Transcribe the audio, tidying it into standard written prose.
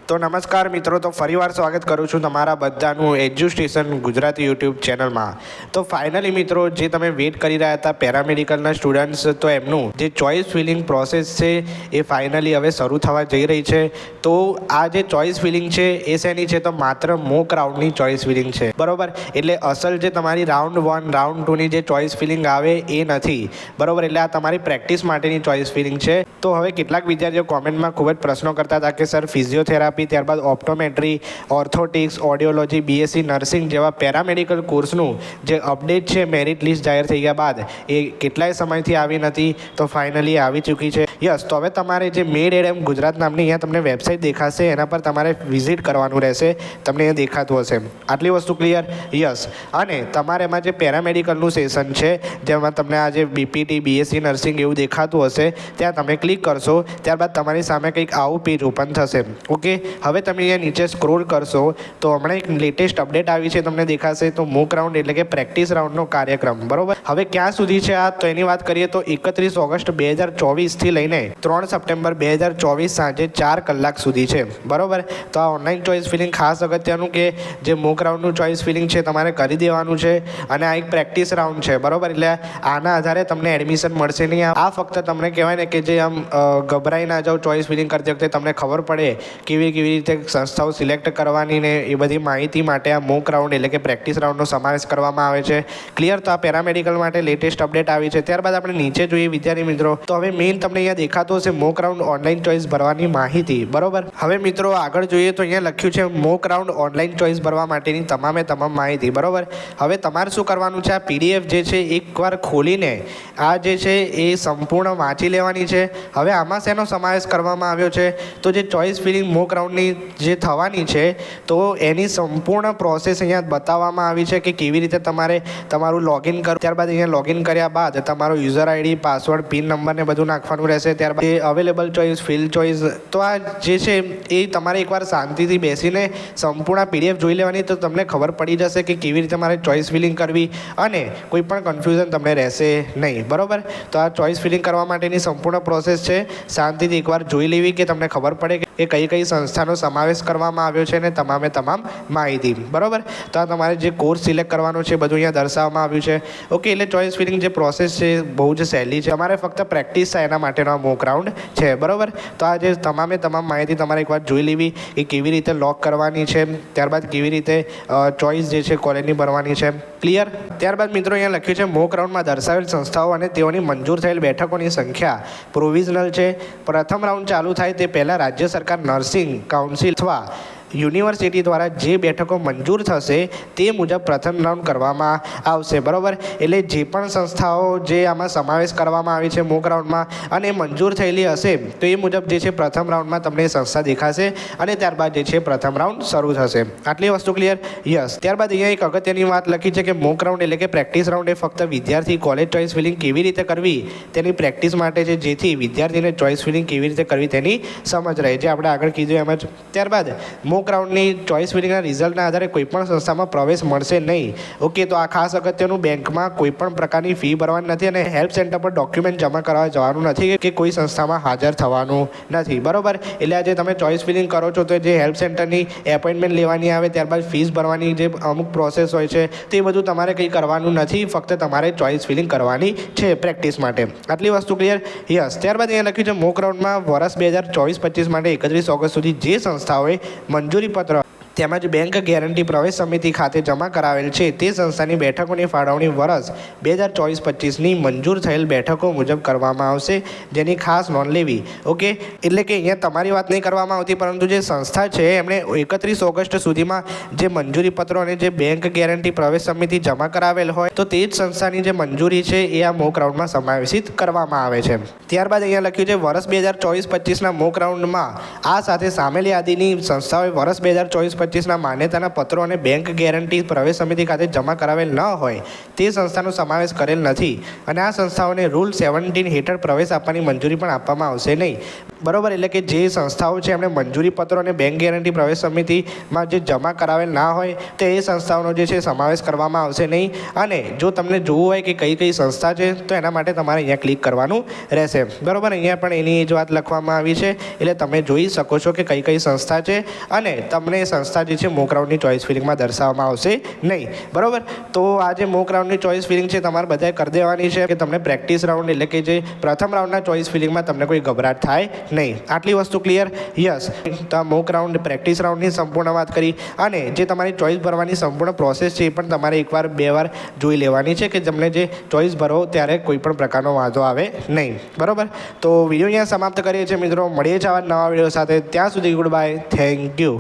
તો નમસ્કાર મિત્રો, તો ફરીવાર સ્વાગત કરું છું તમારા બધાનું એજ્યુસ્ટેશન ગુજરાતી યુટ્યુબ ચેનલમાં। તો ફાઇનલી મિત્રો, જે તમે વેઇટ કરી રહ્યા હતા પેરામેડિકલના સ્ટુડન્ટ્સ, તો એમનું જે ચોઇસ ફિલિંગ પ્રોસેસ છે એ ફાઇનલી હવે શરૂ થવા જઈ રહી છે। તો આ જે ચોઇસ ફિલિંગ છે એ શેની છે? તો માત્ર મોક રાઉન્ડની ચોઇસ ફિલિંગ છે, બરાબર। એટલે અસલ જે તમારી રાઉન્ડ 1 રાઉન્ડ 2ની જે ચોઇસ ફિલિંગ આવે એ નથી, બરાબર। એટલે આ તમારી પ્રેક્ટિસ માટેની ચોઇસ ફિલિંગ છે। તો હવે કેટલાક વિદ્યાર્થીઓ કોમેન્ટમાં ખૂબ જ પ્રશ્નો કરતા હતા કે સર ફિઝિયોથેરાપી, ત્યારબાદ ઓપ્ટોમેટ્રી, ઓર્થોટિક્સ, ઓડિયોલોજી, બીએસસી નર્સિંગ જેવા પેરામેડિકલ કોર્સનું જે અપડેટ છે મેરિટ લિસ્ટ જાહેર થઈ ગયા બાદ એ કેટલાય સમયથી આવી નથી, તો ફાઇનલી આવી ચૂકી છે। યસ, તો હવે તમારે જે મેડ-એમ ગુજરાત નામની અહીંયા તમને વેબસાઇટ દેખાશે, એના પર તમારે વિઝિટ કરવાનું રહેશે। તમને અહીંયા દેખાતું હશે, આટલી વસ્તુ ક્લિયર? યસ। અને તમારે એમાં જે પેરામેડિકલનું સેશન છે, જેમાં તમને આ જે બીપીટી, બીએસસી નર્સિંગ એવું દેખાતું હશે, ત્યાં તમે ક્લિક કરશો, ત્યારબાદ તમારી સામે કંઈક આવું પેજ ઓપન થશે। ઓકે, હવે તમે અહીંયા નીચે સ્ક્રોલ કરશો તો હમણાં એક લેટેસ્ટ અપડેટ આવી છે, તમને દેખાશે। તો મોક રાઉન્ડ એટલે કે પ્રેક્ટિસ રાઉન્ડનો કાર્યક્રમ, બરોબર। હવે ક્યાં સુધી છે આ? તો એની વાત કરીએ તો 31 ઓગસ્ટ 2024થી લઈને 3 સપ્ટેમ્બર 2024 સાંજે 4 કલાક સુધી છે, બરોબર। તો આ ઓનલાઈન ચોઇસ ફિલિંગ ખાસ અગત્યનું કે જે મોક રાઉન્ડનું ચોઇસ ફિલિંગ છે તમારે કરી દેવાનું છે, અને આ એક પ્રેક્ટિસ રાઉન્ડ છે, બરોબર। એટલે આના આધારે તમને એડમિશન મળશે નહીં। આ ફક્ત તમને કહેવાય ને કે જે આમ ગભરાઈ ના જાઓ ચોઇસ ફિલિંગ કરતી વખતે, તમને ખબર પડે કેવી રીતે સંસ્થાઓ સિલેક્ટ કરવાની ને એ બધી માહિતી માટે આ મોક રાઉન્ડ એટલે કે પ્રેક્ટિસ રાઉન્ડનો સમાવેશ કરવામાં આવે છે, ક્લિયર। તો આ પેરામેડિકલ માટે લેટેસ્ટ અપડેટ આવી છે। ત્યારબાદ આપણે નીચે જોઈએ વિદ્યાર્થી મિત્રો, તો હવે મેઇન તમને અહીંયા દેખાતું હશે મોક રાઉન્ડ ઓનલાઈન ચોઇસ ભરવાની માહિતી, બરોબર। હવે મિત્રો આગળ જોઈએ તો અહીંયા લખ્યું છે મોક રાઉન્ડ ઓનલાઈન ચોઇસ ભરવા માટેની તમામ માહિતી, બરોબર। હવે તમારે શું કરવાનું છે? આ પીડીએફ જે છે એકવાર ખોલીને આ જે છે એ સંપૂર્ણ વાંચી લેવાની છે। હવે આમાં શેનો સમાવેશ કરવામાં આવ્યો છે? તો જે ચોઇસ ફિલિંગ મોક રાઉન્ડની જે થવાની છે, તો એની સંપૂર્ણ પ્રોસેસ અહીંયા બતાવવામાં આવી છે કે કેવી રીતે તમારે તમારું લોગિન કરો, ત્યારબાદ અહીંયા લોગિન કર્યા બાદ તમારો user ID, password, pin number ને બધું નાખવાનું રહેશે। ત્યારબાદ એ અવેલેબલ ચોઇસ, ફિલ ચોઇસ, તો આ જે છે એ તમારે એકવાર શાંતિથી બેસીને સંપૂર્ણ પીડીએફ જોઈ લેવાની, તો તમને ખબર પડી જશે કે કેવી રીતે તમારે ચોઇસ ફિલિંગ કરવી અને કોઈ પણ કન્ફ્યુઝન તમને રહેશે નહીં, બરોબર। તો આ ચોઇસ ફિલિંગ કરવા માટેની સંપૂર્ણ પ્રોસેસ છે, શાંતિથી એકવાર જોઈ લેવી કે તમને ખબર પડે કે કઈ કઈ સંસ્થાનો સમાવેશ કરવામાં આવ્યો છે ને તમામે તમામ માહિતી, બરોબર। તો આ તમારે જે કોર્સ સિલેક્ટ કરવાનો છે બધું અહીંયા દર્શાવવામાં આવ્યું છે, ઓકે। એટલે ચોઇસ ફિલિંગ જે પ્રોસેસ છે બહુ જ સહેલી છે, તમારે ફક્ત પ્રેક્ટિસ થાય એના માટેનો આ મોક રાઉન્ડ છે, બરોબર। તો આ જે તમામે તમામ માહિતી તમારે એકવાર જોઈ લેવી કે કેવી રીતે લોક કરવાની છે, ત્યારબાદ કેવી રીતે ચોઇસ જે છે કોલેજની ભરવાની છે, ક્લિયર। ત્યારબાદ મિત્રો અહીંયા લખ્યું છે મોક રાઉન્ડમાં દર્શાવેલ સંસ્થાઓ અને તેઓની મંજૂર થયેલ બેઠકોની સંખ્યા પ્રોવિઝનલ છે। પ્રથમ રાઉન્ડ ચાલુ થાય તે પહેલાં રાજ્ય સરકાર નર્સિંગ કાઉન્સિલ અથવા યુનિવર્સિટી દ્વારા જે બેઠકો મંજૂર થશે તે મુજબ પ્રથમ રાઉન્ડ કરવામાં આવશે, બરાબર। એટલે જે પણ સંસ્થાઓ જે આમાં સમાવેશ કરવામાં આવી છે મોક રાઉન્ડમાં અને મંજૂર થયેલી હશે તો એ મુજબ જે છે પ્રથમ રાઉન્ડમાં તમને સંસ્થા દેખાશે અને ત્યારબાદ જે છે પ્રથમ રાઉન્ડ શરૂ થશે, આટલી વસ્તુ ક્લિયર? યસ। ત્યારબાદ અહીંયા એક અગત્યની વાત લખી છે કે મોક રાઉન્ડ એટલે કે પ્રેક્ટિસ રાઉન્ડ એ ફક્ત વિદ્યાર્થી કોલેજ ચોઇસ ફિલિંગ કેવી રીતે કરવી તેની પ્રેક્ટિસ માટે છે, જેથી વિદ્યાર્થીને ચોઇસ ફિલિંગ કેવી રીતે કરવી તેની સમજ રહે, જે આપણે આગળ કીધું એમ જ। ત્યારબાદ મોક રાઉન્ડની ચોઇસ ફિલિંગના રિઝલ્ટના આધારે કોઈપણ સંસ્થામાં પ્રવેશ મળશે નહીં, ઓકે। તો આ ખાસ અગત્યનું, બેંકમાં કોઈપણ પ્રકારની ફી ભરવાની નથી અને હેલ્પ સેન્ટર પર ડોક્યુમેન્ટ જમા કરવા જવાનું નથી કે કોઈ સંસ્થામાં હાજર થવાનું નથી, બરાબર। એટલે આજે તમે ચોઇસ ફિલિંગ કરો છો તો જે હેલ્પ સેન્ટરની એપોઇન્ટમેન્ટ લેવાની આવે, ત્યારબાદ ફીસ ભરવાની જે અમુક પ્રોસેસ હોય છે તે બધું તમારે કંઈ કરવાનું નથી, ફક્ત તમારે ચોઇસ ફિલિંગ કરવાની છે પ્રેક્ટિસ માટે, આટલી વસ્તુ ક્લિયર? યસ। ત્યારબાદ અહીંયા લખ્યું છે મોક રાઉન્ડમાં વર્ષ 2024-25 માટે 31 ઓગસ્ટ સુધી જે સંસ્થાઓએ મંજૂરી પત્ર તેમજ બેંક ગેરંટી પ્રવેશ સમિતિ ખાતે જમા કરાવેલ છે તે સંસ્થાની બેઠકોની ફાળવણી વર્ષ 2024-25ની મંજૂર થયેલ બેઠકો મુજબ કરવામાં આવશે, જેની ખાસ નોંધ લેવી, ઓકે। એટલે કે અહીંયા તમારી વાત નહીં કરવામાં આવતી, પરંતુ જે સંસ્થા છે એમણે 31 ઓગસ્ટ સુધીમાં જે મંજૂરી પત્રો અને જે બેંક ગેરંટી પ્રવેશ સમિતિ જમા કરાવેલ હોય તો તે જ સંસ્થાની જે મંજૂરી છે એ આ મોક રાઉન્ડમાં સમાવેશિત કરવામાં આવે છે। ત્યારબાદ અહીંયા લખ્યું છે વર્ષ 2024-25ના મોક રાઉન્ડમાં આ સાથે સામેલ યાદીની સંસ્થાઓએ વર્ષ 2024-25 2025ના માન્યતાના પત્રો અને બેંક ગેરંટી પ્રવેશ સમિતિ ખાતે જમા કરાવેલ ન હોય તે સંસ્થાનો સમાવેશ કરેલ નથી અને આ સંસ્થાઓને રૂલ 17 હેઠળ પ્રવેશ આપવાની મંજૂરી પણ આપવામાં આવશે નહીં. બરોબર, એટલે કે જે સંસ્થાઓ છે એમણે મંજૂરી પત્રો અને બેંક ગેરંટી પ્રવેશ સમિતિમાં જે જમા કરાવેલ ના હોય તો એ સંસ્થાઓનો જે છે સમાવેશ કરવામાં આવશે નહીં. અને જો તમને જોવું હોય કે કઈ કઈ સંસ્થા છે તો એના માટે તમારે અહીંયા ક્લિક કરવાનું રહેશે. બરોબર, અહીંયા પણ એની જ વાત લખવામાં આવી છે એટલે તમે જોઈ શકો છો કે કઈ કઈ સંસ્થા છે અને તમને સંસ્થા જે છે મોક રાઉન્ડની ચોઇસ ફિલિંગમાં દર્શાવવામાં આવશે નહીં. બરોબર, તો આ જે મોક રાઉન્ડની ચોઇસ ફિલિંગ છે તમારે બધાએ કરી દેવાની છે કે તમને પ્રેક્ટિસ રાઉન્ડ એટલે કે જે પ્રથમ રાઉન્ડના ચોઇસ ફિલિંગમાં તમને કોઈ ગભરાટ થાય નહીં. આટલી વસ્તુ ક્લિયર? યસ, તો આ મોક રાઉન્ડ પ્રેક્ટિસ રાઉન્ડની સંપૂર્ણ વાત કરી અને જે તમારી ચોઇસ ભરવાની સંપૂર્ણ પ્રોસેસ છે એ પણ તમારે એકવાર બે વાર જોઈ લેવાની છે કે તમને જે ચોઇસ ભરો ત્યારે કોઈ પણ પ્રકારનો વાંધો આવે નહીં. બરોબર, તો વિડીયો અહીંયા સમાપ્ત કરીએ છીએ મિત્રો. મળીએ છીએ આવા નવા વિડીયો સાથે. ત્યાં સુધી ગુડ બાય. Thank you.